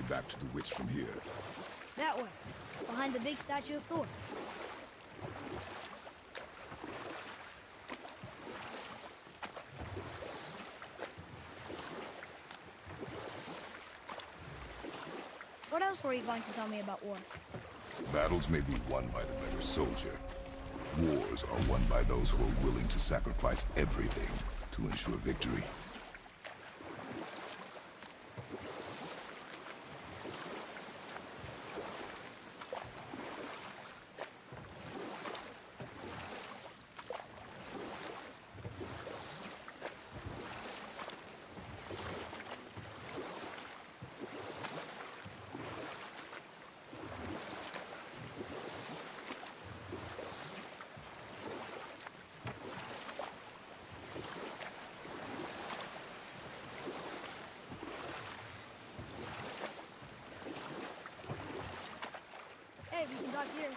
back to the witch from here? That way, behind the big statue of Thor. What else were you going to tell me about war? Battles may be won by the better soldier. Wars are won by those who are willing to sacrifice everything to ensure victory. Hey, we can dock here.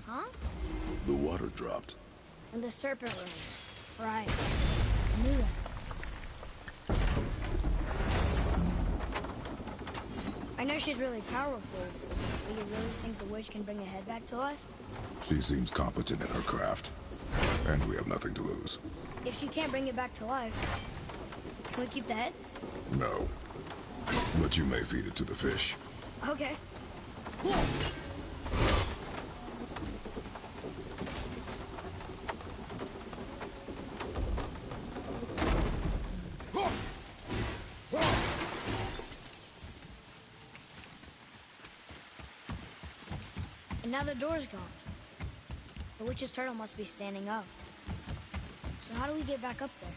Huh? The water dropped. And the serpent room. Right. I knew that. I know she's really powerful, but you really think the witch can bring a head back to life? She seems competent in her craft. And we have nothing to lose. If she can't bring it back to life, can we keep the head? No. But you may feed it to the fish. Okay. And now the door's gone. The witch's turtle must be standing up. So how do we get back up there?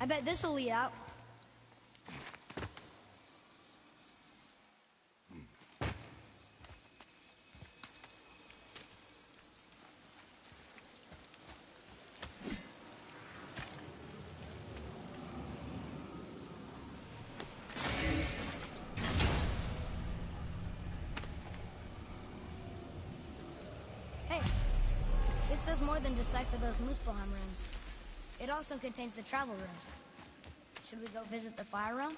I bet this'll lead out. Hey, this does more than decipher those Muspelheim runes. It also contains the travel room. Should we go visit the fire realm?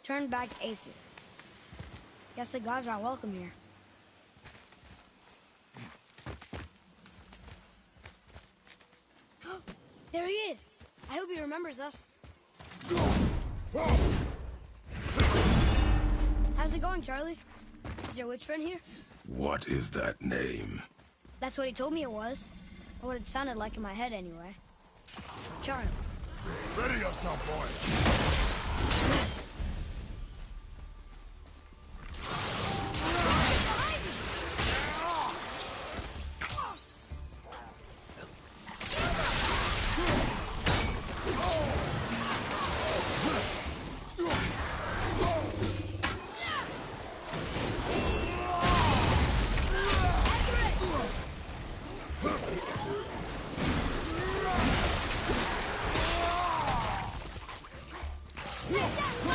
Turn back Aesir. Guess the gods aren't welcome here. There he is! I hope he remembers us. How's it going, Charlie? Is your witch friend here? What is that name? That's what he told me it was. Or what it sounded like in my head, anyway. Charlie. Ready yourself, boy. Yeah!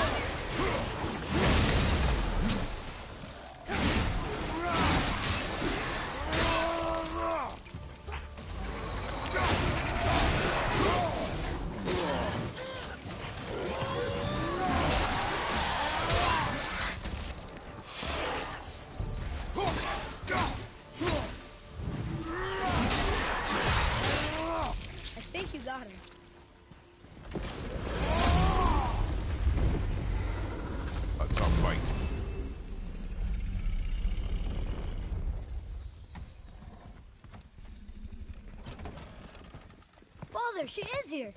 Mother, she is here.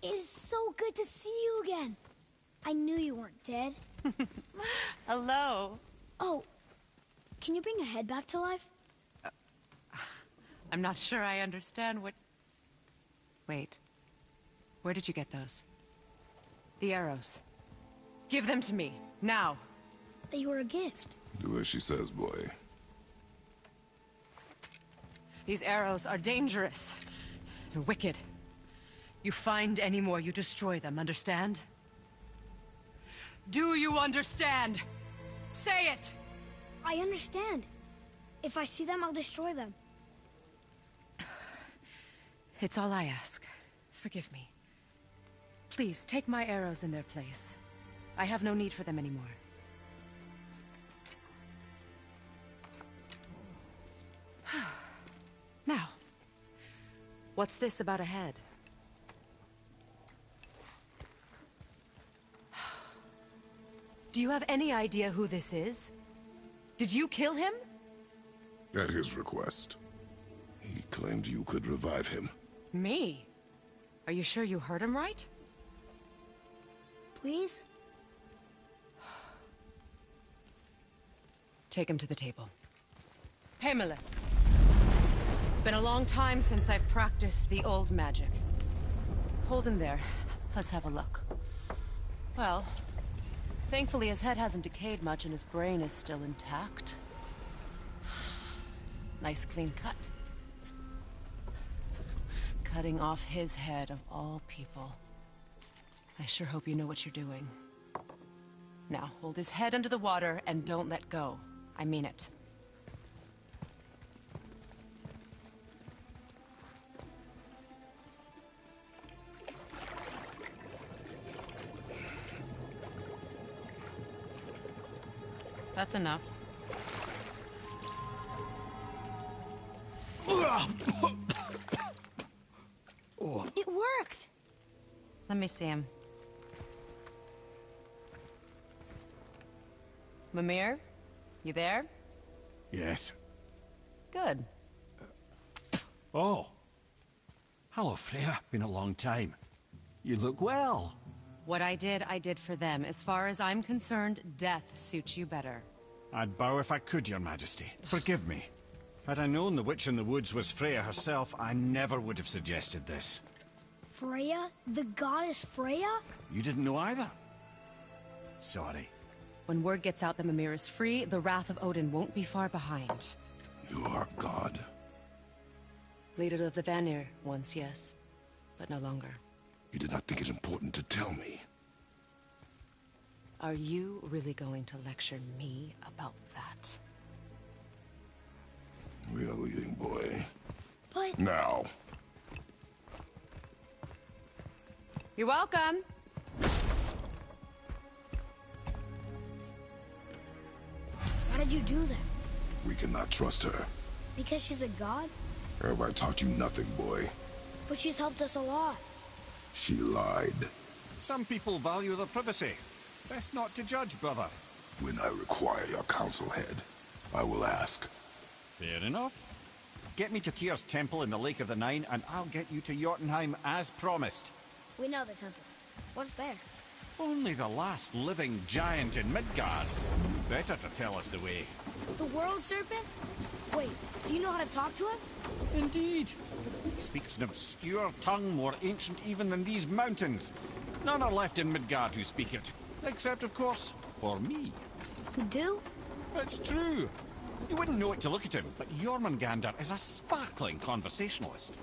It's so good to see you again. I knew you weren't dead. Hello. Oh, can you bring a head back to life? I'm not sure I understand what... Wait. Where did you get those? The arrows. Give them to me, now. They were a gift. Do as she says, boy. These arrows are dangerous. They're wicked. You find any more, you destroy them, understand? Do you understand? Say it! I understand. If I see them, I'll destroy them. It's all I ask. Forgive me. Please, take my arrows in their place. I have no need for them anymore. Now, what's this about a head? Do you have any idea who this is? Did you kill him? At his request. He claimed you could revive him. Me? Are you sure you heard him right? Please? Take him to the table. Pamela. It's been a long time since I've practiced the old magic. Hold him there. Let's have a look. Well, thankfully his head hasn't decayed much and his brain is still intact. Nice clean cut. Cutting off his head of all people. I sure hope you know what you're doing. Now, hold his head under the water and don't let go. I mean it. That's enough. It worked! Let me see him. Mimir? You there? Yes. Good. Oh. Hello, Freya. Been a long time. You look well. What I did for them. As far as I'm concerned, death suits you better. I'd bow if I could, Your Majesty. Forgive me. Had I known the witch in the woods was Freya herself, I never would have suggested this. Freya? The goddess Freya? You didn't know either? Sorry. When word gets out that Mimir is free, the wrath of Odin won't be far behind. You are God. Leader of the Vanir, once, yes. But no longer. You did not think it important to tell me. Are you really going to lecture me about that? We are leaving, boy. But... Now. You're welcome! How did you do that? We cannot trust her. Because she's a god? Have I taught you nothing, boy? But she's helped us a lot. She lied. Some people value their privacy. Best not to judge, brother. When I require your council head, I will ask. Fair enough. Get me to Tyr's temple in the Lake of the Nine, and I'll get you to Jotunheim as promised. We know the temple. What's there? Only the last living giant in Midgard. Better to tell us the way. The World Serpent? Wait, do you know how to talk to him? Indeed. He speaks an obscure tongue more ancient even than these mountains. None are left in Midgard who speak it. Except, of course, for me. You do? It's true. You wouldn't know it to look at him, but Jormungandr is a sparkling conversationalist.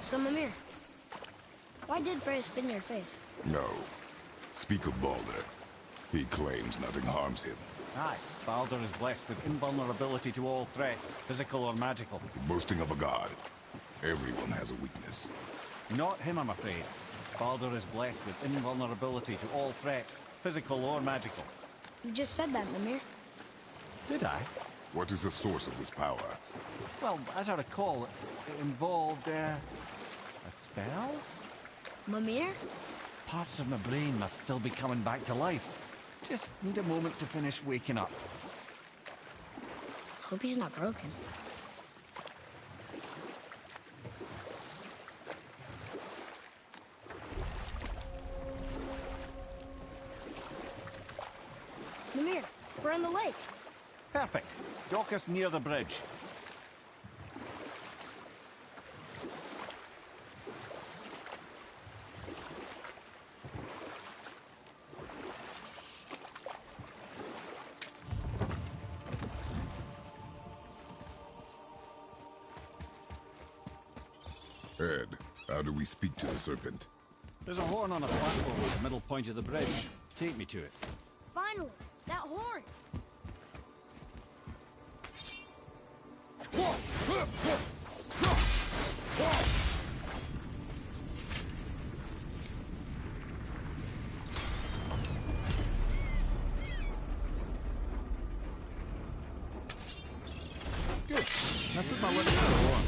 So, Mimir, why did Freya spin your face? No. Speak of Baldur. He claims nothing harms him. Aye, Baldur is blessed with invulnerability to all threats, physical or magical. Boasting of a god. Everyone has a weakness. Not him, I'm afraid. Baldur is blessed with invulnerability to all threats, physical or magical. You just said that, Mimir. Did I? What is the source of this power? Well, as I recall, it involved, a spell? Mimir? Parts of my brain must still be coming back to life. Just need a moment to finish waking up. Hope he's not broken. Mimir, we're on the lake. Perfect. Dock us near the bridge. Ed, how do we speak to the serpent? There's a horn on a platform at the middle point of the bridge. Take me to it. Finally, that horn. Good. Now put my lips to the horn.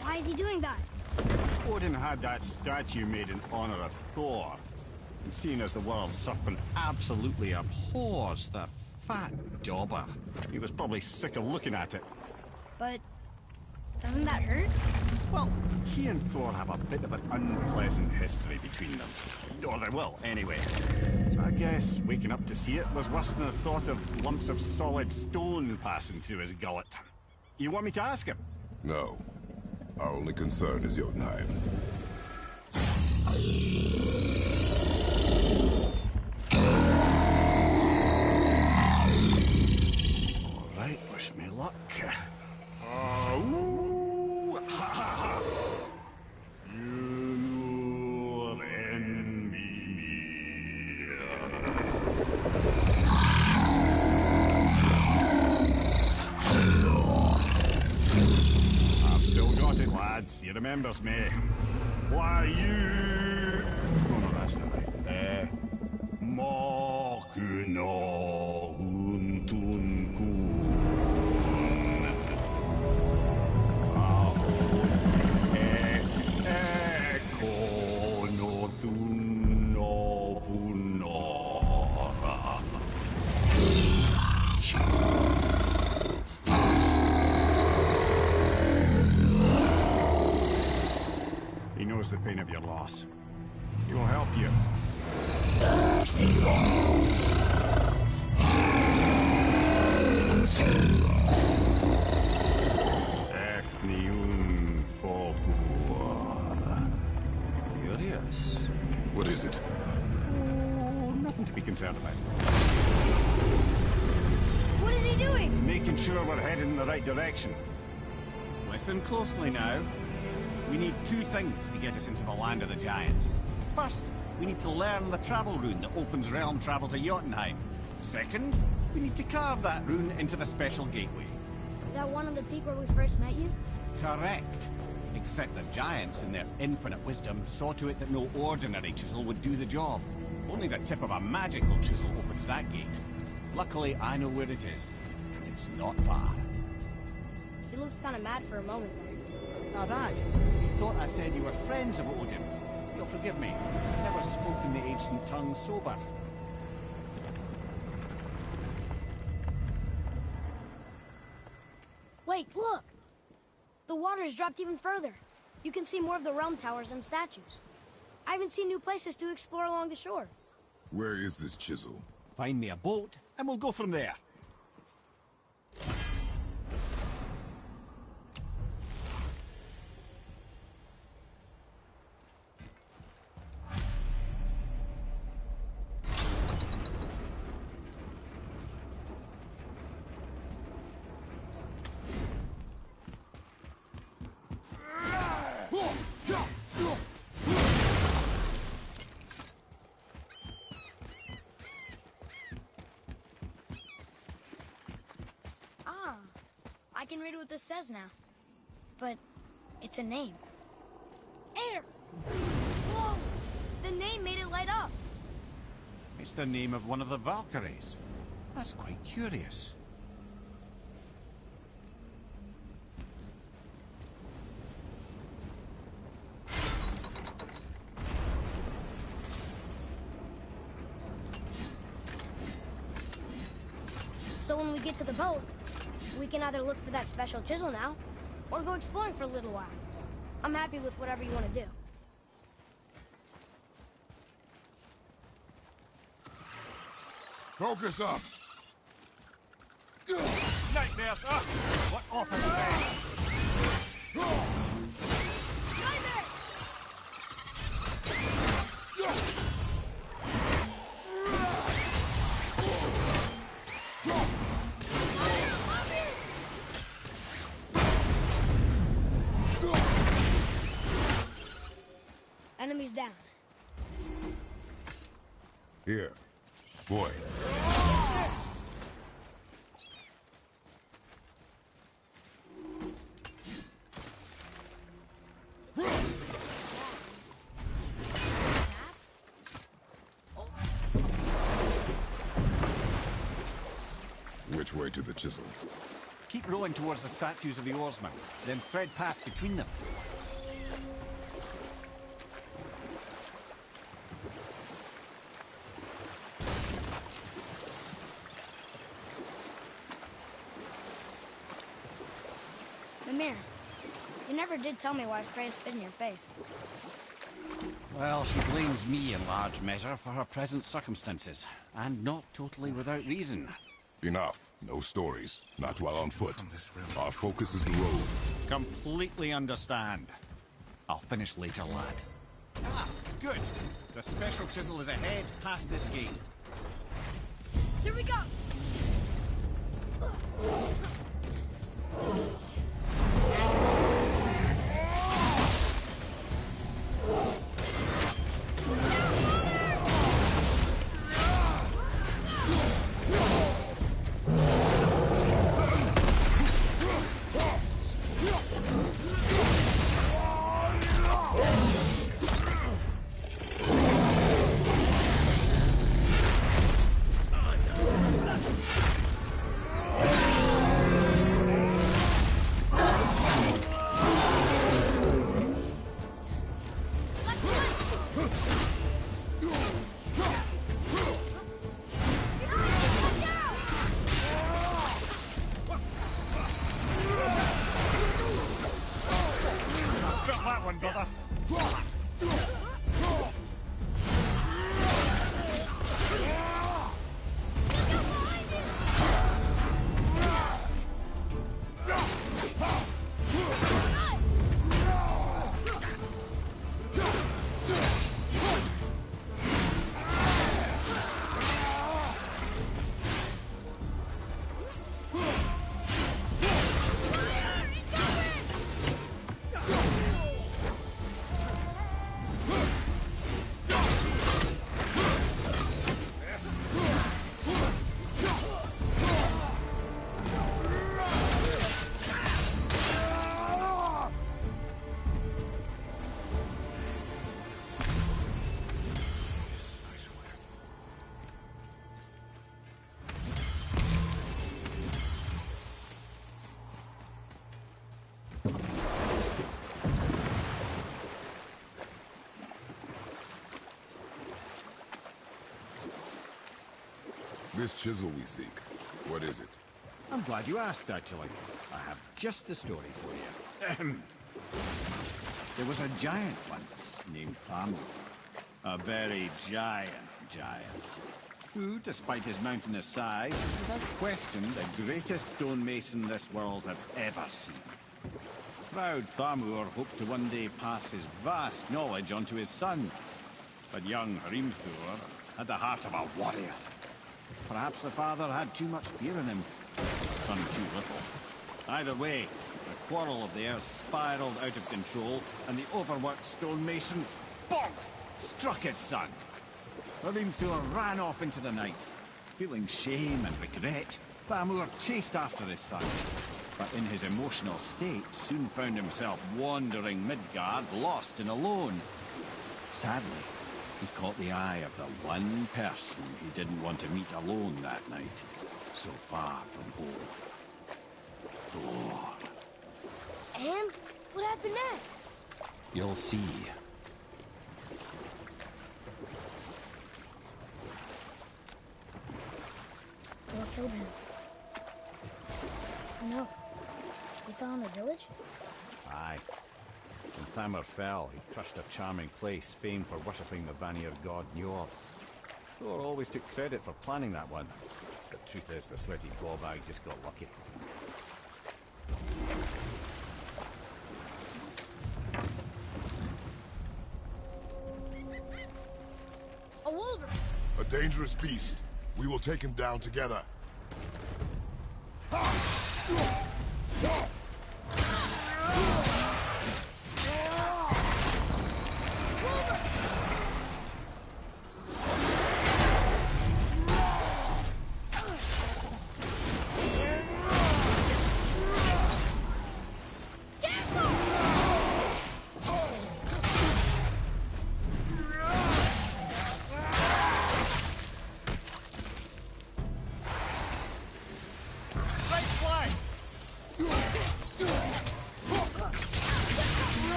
Why is he doing that? Odin had that statue made in honor of Thor. And seeing as the world serpent absolutely abhors the fat dauber, he was probably sick of looking at it. But doesn't that hurt? Well, he and Thor have a bit of an unpleasant history between them. Or they will, anyway. So I guess waking up to see it was worse than the thought of lumps of solid stone passing through his gullet. You want me to ask him? No. Our only concern is Jotunheim. All right, wish me luck. Ooh, ha, ha, ha. You're in me. I've still got it, lads. He remembers me. Why, you... Oh, no, that's not right. Mokuno Huntunkun. Ekono Tunno Punora. He knows the pain of your loss. He will help you. Efniun Folkur. Curious. What is it? Oh, nothing to be concerned about. What is he doing? Making sure we're headed in the right direction. Listen closely now. We need two things to get us into the land of the giants. First, we need to learn the travel rune that opens realm travel to Jotunheim. Second, we need to carve that rune into the special gateway. That one on the peak where we first met you? Correct. Except the giants, in their infinite wisdom, saw to it that no ordinary chisel would do the job. Only the tip of a magical chisel opens that gate. Luckily, I know where it is. It's not far. You looked kind of mad for a moment there. Now that, you thought I said you were friends of Odin. You'll forgive me. I've never spoken the ancient tongue sober. Wait, look! The water's dropped even further. You can see more of the realm towers and statues. I even see new places to explore along the shore. Where is this chisel? Find me a boat, and we'll go from there. can read what this says now. But it's a name. Air! Whoa! The name made it light up. It's the name of one of the Valkyries. That's quite curious. So when we get to the boat, we can either look for that special chisel now, or go exploring for a little while. I'm happy with whatever you want to do. Focus up! Nightmare, sir! What offer the bed? Nightmare! Enemies down. Here. Boy. Which way to the chisel? Keep rowing towards the statues of the oarsmen, then thread past between them. Mimir, you never did tell me why Freya spit in your face. Well, she blames me in large measure for her present circumstances, and not totally without reason. Enough. No stories. Not while on foot. Our focus is the road. Completely understand. I'll finish later, lad. Ah, good. The special chisel is ahead, past this gate. Here we go! Felt that one, brother. This chisel we seek, what is it? I'm glad you asked, actually. I have just the story for you. Ahem. There was a giant once named Thamur. A very giant, who, despite his mountainous size, is without question the greatest stonemason this world had ever seen. Proud Thamur hoped to one day pass his vast knowledge on to his son. But young Hrimthur had the heart of a warrior. Perhaps the father had too much fear in him, the son too little. Either way, the quarrel of theirs spiraled out of control, and the overworked stonemason, bonk, struck his son. Hrimthur ran off into the night. Feeling shame and regret, Thamur chased after his son. but in his emotional state soon found himself wandering Midgard, lost and alone. Sadly, he caught the eye of the one person he didn't want to meet alone that night, so far from home. Thor. And what happened next? You'll see. Thor killed him. No. He fell in the village? Aye. When Thamur fell, he crushed a charming place famed for worshipping the Vanir god Njord. Thor always took credit for planning that one. But truth is, the sweaty clawbag just got lucky. A wolverine! A dangerous beast. We will take him down together.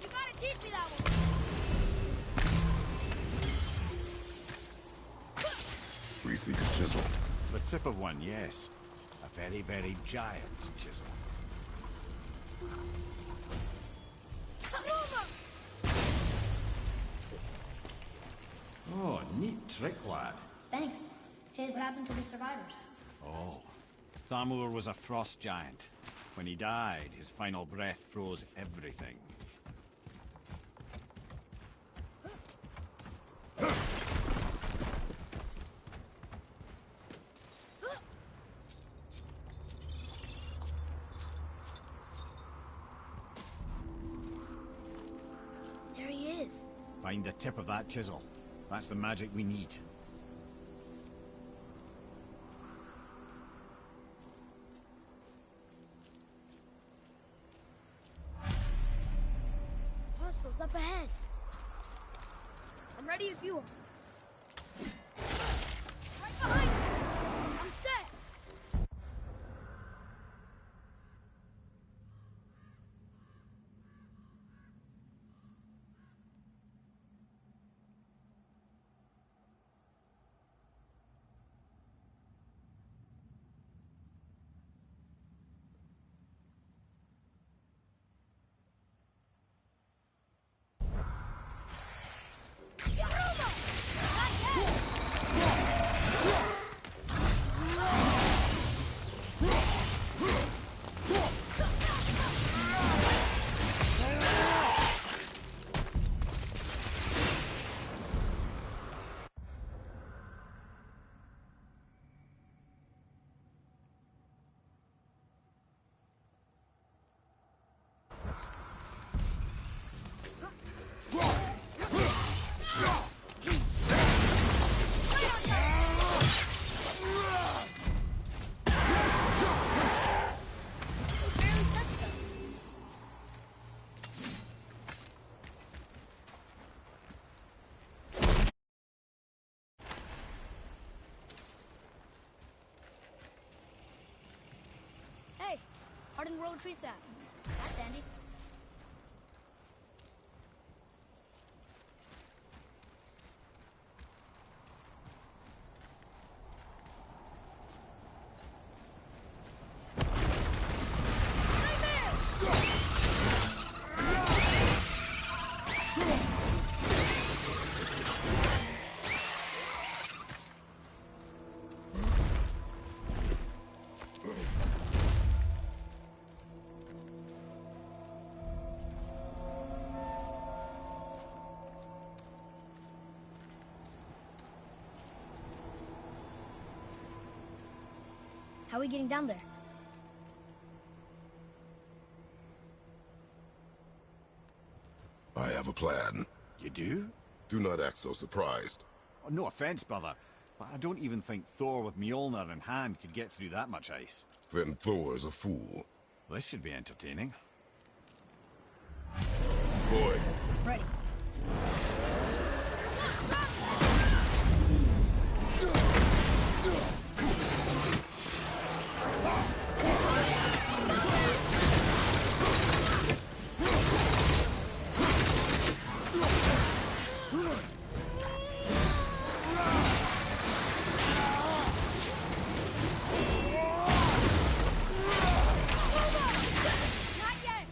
You gotta teach me that one! We seek a chisel. The tip of one, yes. A very, very giant chisel. Oh, neat trick, lad. Thanks. What happened to the survivors? Oh, Thamur was a frost giant. When he died, his final breath froze everything. There he is. Find the tip of that chisel. That's the magic we need. Hostiles up ahead. I'm ready if you are. Right behind you. I'm set. Hey, hardened road tree sap. That's handy. How are we getting down there? I have a plan. You do? Do not act so surprised. Oh, no offense, brother, I don't even think Thor with Mjolnir in hand could get through that much ice. Then Thor's a fool. This should be entertaining. Boy, Ready. Not yet!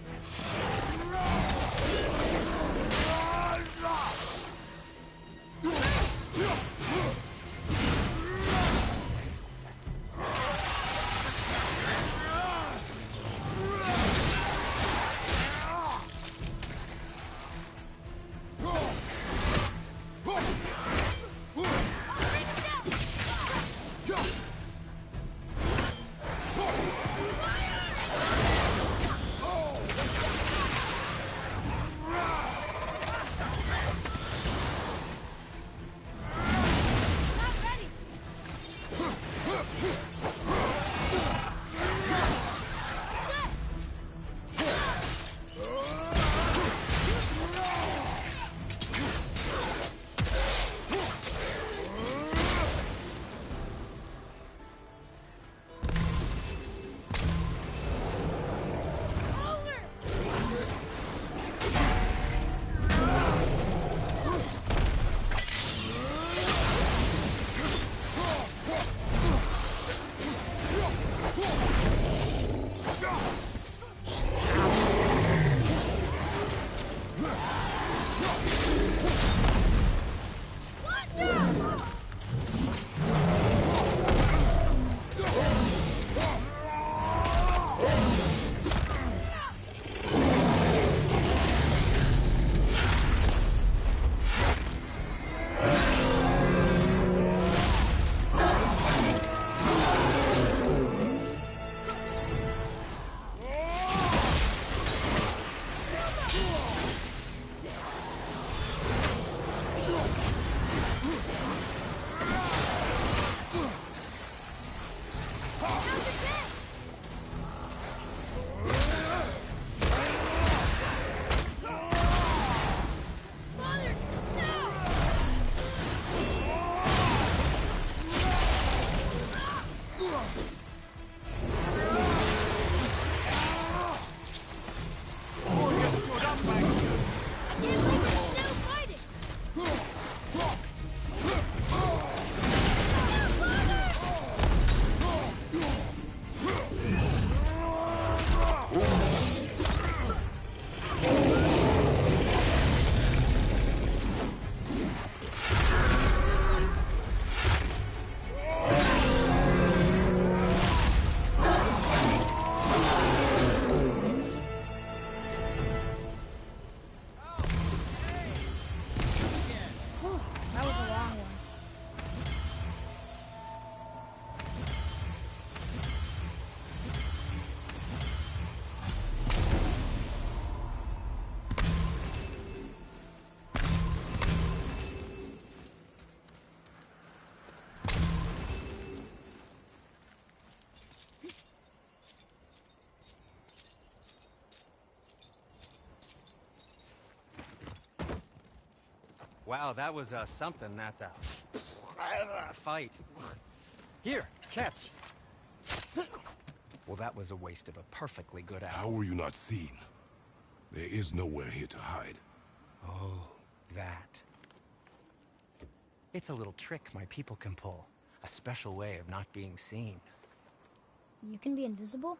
Not ready! That was a long one. Wow, that was something, that fight. Here, catch. Well, that was a waste of a perfectly good how hour. were you not seen? There is nowhere here to hide. Oh, that. It's a little trick my people can pull. A special way of not being seen. You can be invisible?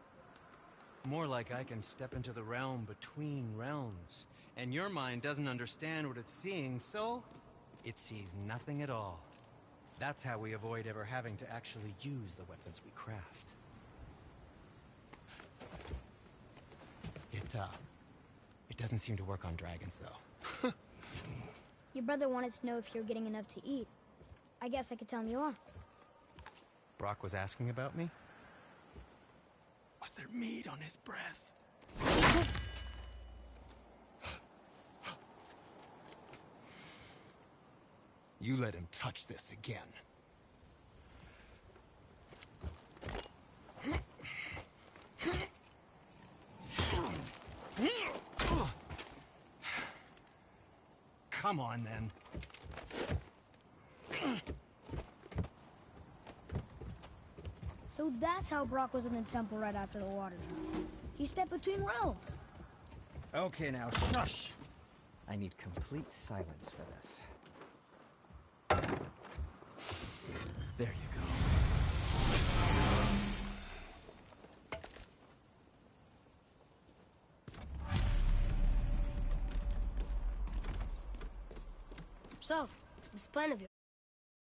More like I can step into the realm between realms. And your mind doesn't understand what it's seeing, so it sees nothing at all. That's how we avoid ever having to actually use the weapons we craft. It doesn't seem to work on dragons, though. Your brother wanted to know if you're getting enough to eat. I guess I could tell him you are. Brock was asking about me? Was there meat on his breath? You let him touch this again. come on, then. So that's how Brock was in the temple right after the water. He stepped between realms. Okay, now, shush! I need complete silence for this. There you go. So, this plan of yours.